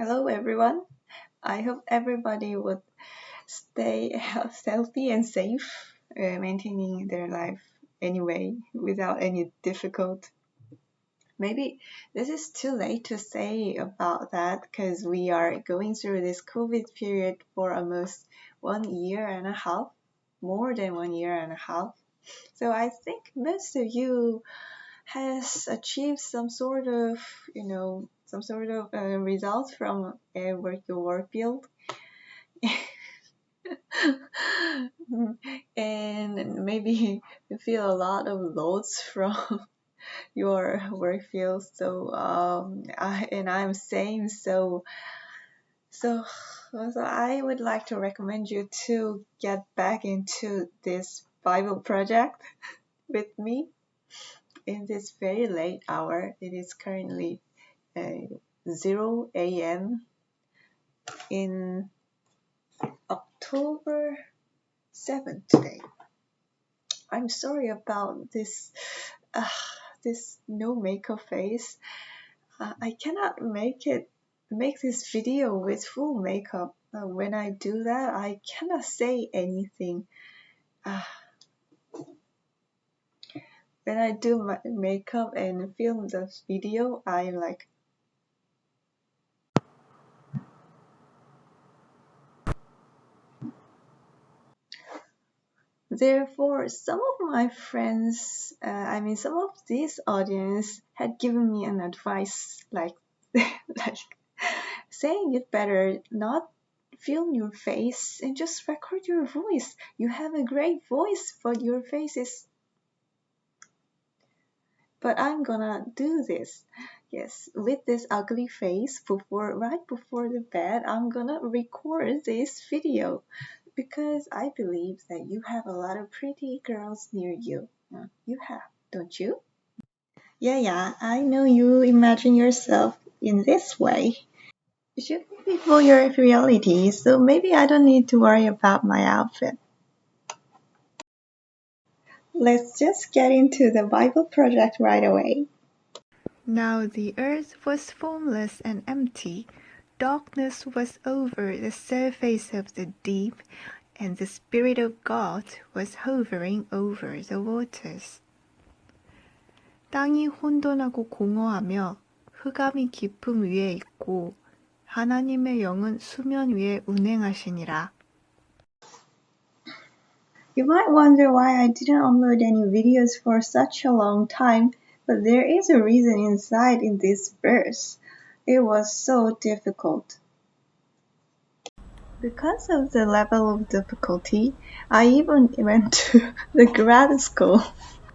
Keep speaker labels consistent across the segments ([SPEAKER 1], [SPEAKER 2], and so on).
[SPEAKER 1] Hello, everyone. I hope everybody would stay healthy and safe, maintaining their life anyway without any difficult. Maybe this is too late to say about that because we are going through this COVID period for almost 1.5 years, more than 1.5 years. So I think most of you has achieved some sort of, results from your work field. And maybe you feel a lot of loads from your work field. So I'm saying so I would like to recommend you to get back into this Bible project with me in this very late hour. It is currently 0 a.m. in October 7th today. I'm sorry about this no makeup face. I cannot make this video with full makeup. When I do that, I cannot say anything. When I do my makeup and film the video, I'm like, therefore, some of my friends, some of this audience had given me an advice like, like saying it better not film your face and just record your voice. You have a great voice, but your face is. But I'm gonna do this. Yes, with this ugly face right before the bed, I'm gonna record this video because I believe that you have a lot of pretty girls near you. You have, don't you? Yeah, I know you imagine yourself in this way. It should be for your reality, so maybe I don't need to worry about my outfit. Let's just get into the Bible project right away.
[SPEAKER 2] Now the earth was formless and empty, darkness was over the surface of the deep, and the Spirit of God was hovering over the waters. 땅이 혼돈하고 공허하며 흑암이 깊음 위에 있고 하나님의 영은 수면 위에 운행하시니라.
[SPEAKER 1] You might wonder why I didn't upload any videos for such a long time, but there is a reason inside in this verse. It was so difficult. Because of the level of difficulty, I even went to the grad school.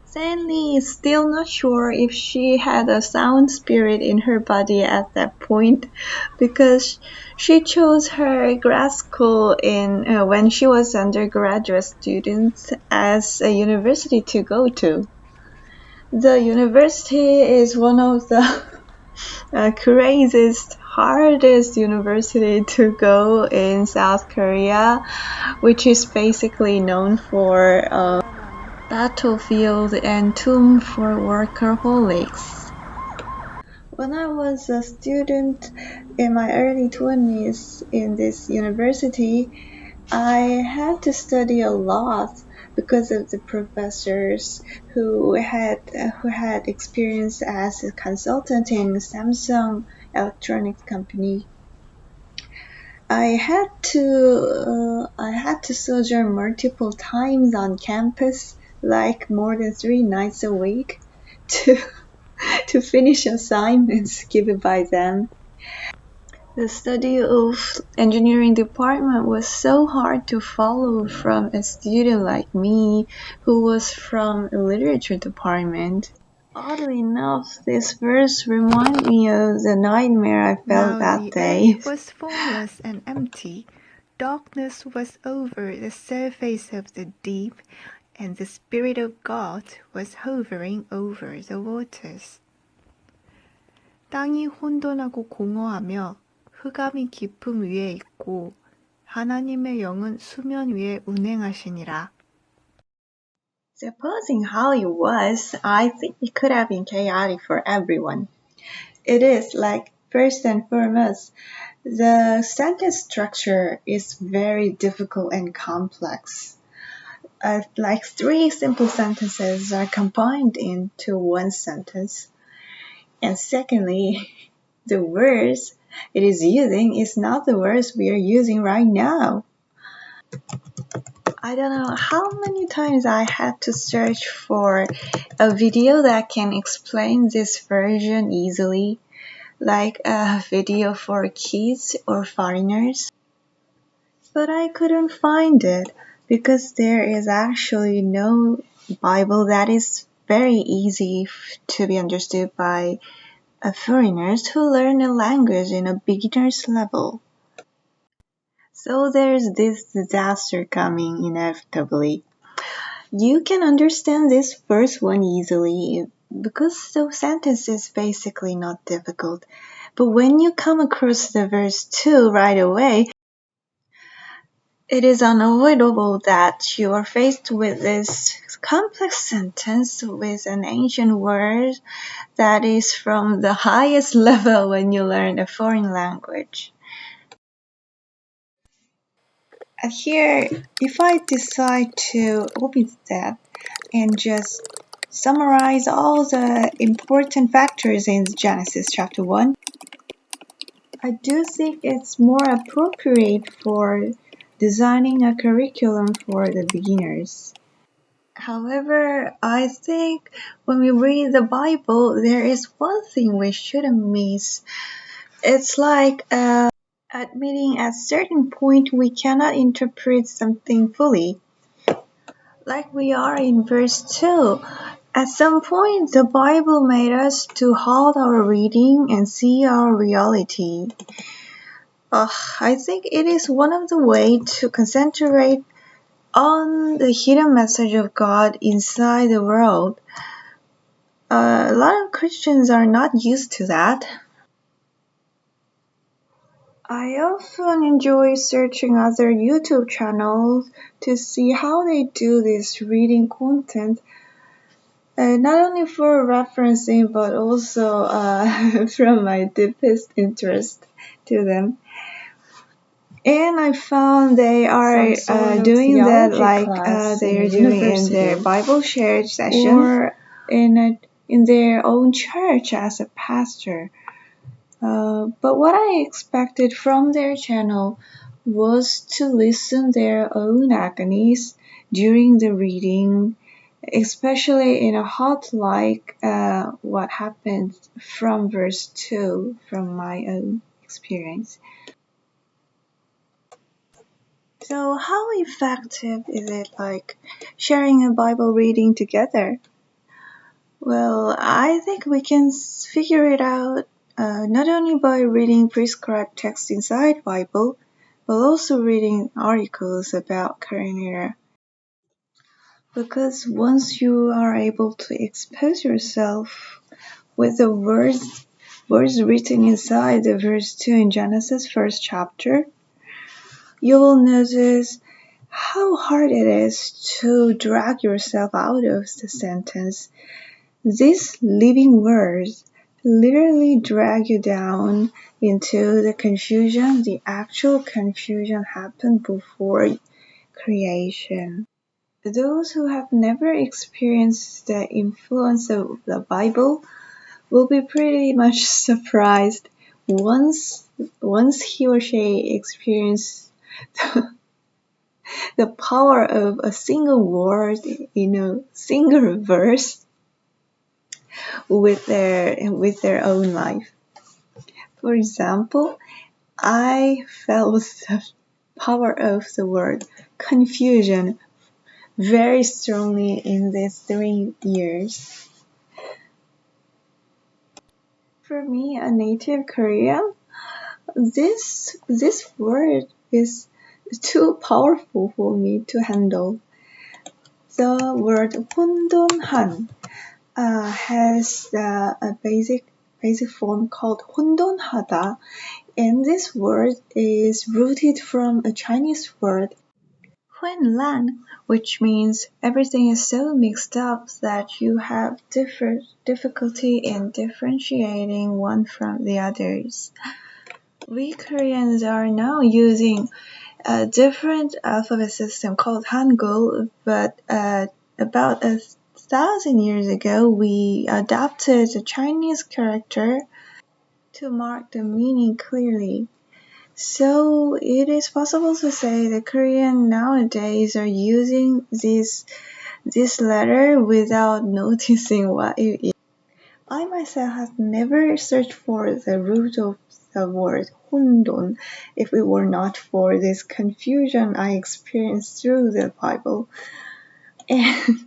[SPEAKER 1] Sandy is still not sure if she had a sound spirit in her body at that point because she chose her grad school when she was undergraduate student as a university to go to. The university is one of the craziest, hardest university to go in South Korea, which is basically known for battlefield and tomb for workaholics. When I was a student in my early 20s in this university, I had to study a lot because of the professors who had experience as a consultant in Samsung Electronics Company. I had to sojourn multiple times on campus, like more than 3 nights a week, to finish assignments given by them. The study of engineering department was so hard to follow from a student like me who was from a literature department. Oddly enough, this verse reminded me of the nightmare I felt that day.
[SPEAKER 2] Now the earth was formless and empty, darkness was over the surface of the deep, and the Spirit of God was hovering over the waters. 땅이 혼돈하고 공허하며 흑암이 깊음 위에 있고 하나님의 영은 수면 위에 운행하시니라.
[SPEAKER 1] Supposing how it was, I think it could have been chaotic for everyone. It is like First and foremost, the sentence structure is very difficult and complex. Like three simple sentences are combined into one sentence. And secondly, the words it is using is not the words we are using right now. I don't know how many times I had to search for a video that can explain this version easily, like a video for kids or foreigners. But I couldn't find it because there is actually no Bible that is very easy to be understood by foreigners who learn a language in a beginner's level. So there's this disaster coming inevitably. You can understand this first one easily because the sentence is basically not difficult. But when you come across the verse 2 right away, it is unavoidable that you are faced with this complex sentence with an ancient word that is from the highest level when you learn a foreign language. And here, if I decide to omit that and just summarize all the important factors in Genesis chapter 1, I do think it's more appropriate for designing a curriculum for the beginners. However, I think when we read the Bible, there is one thing we shouldn't miss. It's like admitting at certain point we cannot interpret something fully. Like we are in verse 2. At some point, the Bible made us to halt our reading and see our reality. I think it is one of the ways to concentrate on the hidden message of God inside the world. A lot of Christians are not used to that. I often enjoy searching other YouTube channels to see how they do this reading content, not only for referencing but also from my deepest interest to them. And I found they are doing that like they are doing in their Bible share session or in their own church as a pastor. But what I expected from their channel was to listen their own agonies during the reading, especially in a hot like what happened from verse 2 from my own experience. So how effective is it like sharing a Bible reading together? Well, I think we can figure it out not only by reading prescribed text inside Bible, but also reading articles about current era. Because once you are able to expose yourself with the words written inside the verse 2 in Genesis first chapter, you will notice how hard it is to drag yourself out of the sentence. These living words literally drag you down into the confusion. The actual confusion happened before creation. Those who have never experienced the influence of the Bible will be pretty much surprised once he or she experiences the power of a single word in a single verse with their own life. For example, I felt the power of the word confusion very strongly in these 3 years. For me, a native Korean, this word is too powerful for me to handle. The word 혼돈한 has a basic form called 혼돈하다, and this word is rooted from a Chinese word twin land, which means everything is so mixed up that you have different difficulty in differentiating one from the others. We Koreans are now using a different alphabet system called Hangul, but about 1,000 years ago we adopted a Chinese character to mark the meaning clearly. So it is possible to say the Korean nowadays are using this letter without noticing what it is. I myself have never searched for the root of the word 혼돈 if it were not for this confusion I experienced through the Bible. And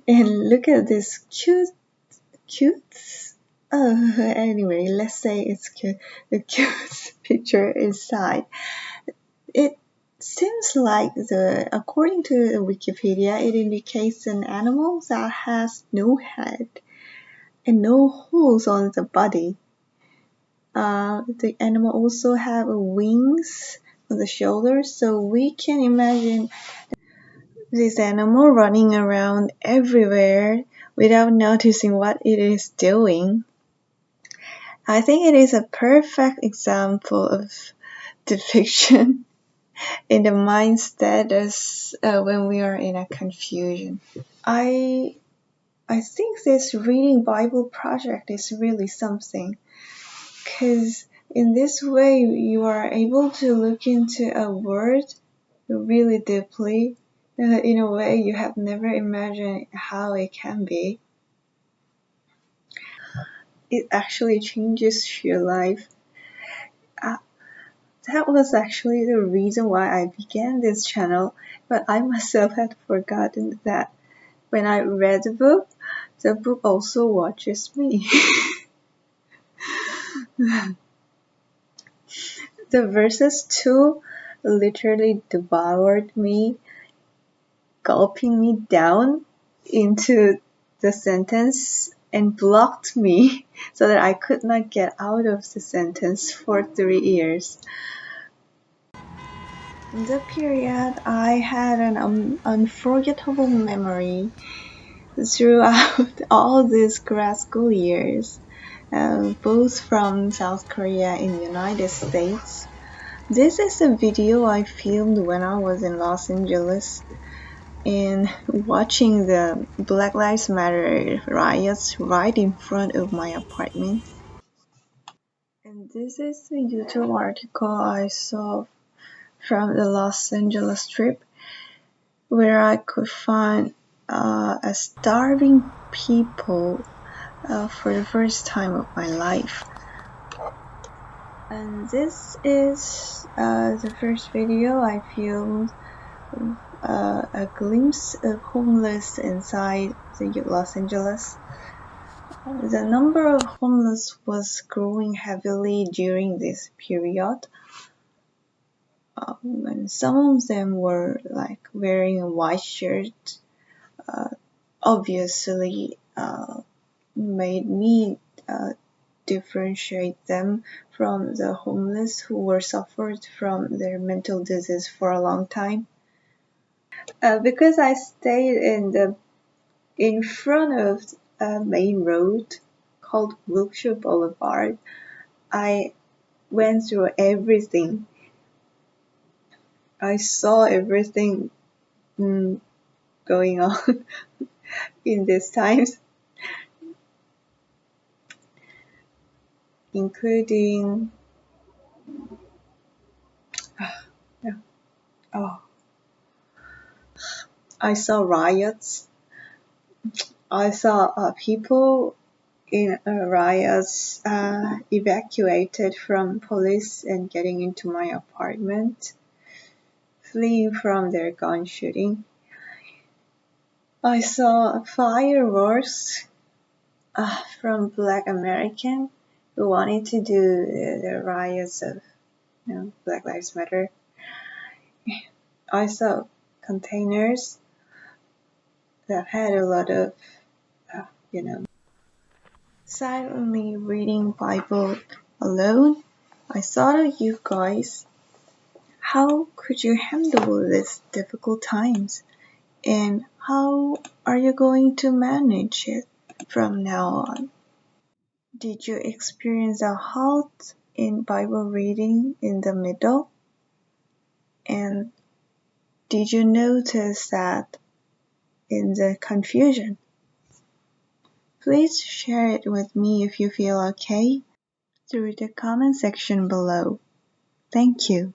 [SPEAKER 1] and look at this cute. Anyway, let's say it's cute. The cute picture inside. It seems like according to Wikipedia, it indicates an animal that has no head and no holes on the body. The animal also have wings on the shoulders, so we can imagine this animal running around everywhere without noticing what it is doing. I think it is a perfect example of depiction in the mind status when we are in a confusion. I think this reading Bible project is really something, because in this way you are able to look into a word really deeply in a way you have never imagined how it can be. It actually changes your life. That was actually the reason why I began this channel, but I myself had forgotten that when I read the book also watches me. The verses too literally devoured me, gulping me down into the sentence and blocked me so that I could not get out of the sentence for 3 years. In the period, I had an unforgettable memory throughout all these grad school years, both from South Korea and United States. This is a video I filmed when I was in Los Angeles and watching the Black Lives Matter riots right in front of my apartment. And this is a YouTube article I saw from the Los Angeles trip where I could find a starving people for the first time of my life. And this is the first video I filmed, a glimpse of homeless inside Los Angeles. The number of homeless was growing heavily during this period. And some of them were like wearing a white shirt, obviously made me differentiate them from the homeless who were suffered from their mental disease for a long time. Because I stayed in front of a main road called Wilshire Boulevard, I went through everything. I saw everything going on in these times, including I saw riots. I saw people in riots evacuated from police and getting into my apartment, fleeing from their gun shooting. I saw fireworks from Black American who wanted to do the riots of Black Lives Matter. I saw containers that had a lot of, silently reading Bible alone. I thought of you guys. How could you handle these difficult times? And how are you going to manage it from now on? Did you experience a halt in Bible reading in the middle? And did you notice that in the confusion? Please share it with me if you feel okay through the comment section below. Thank you.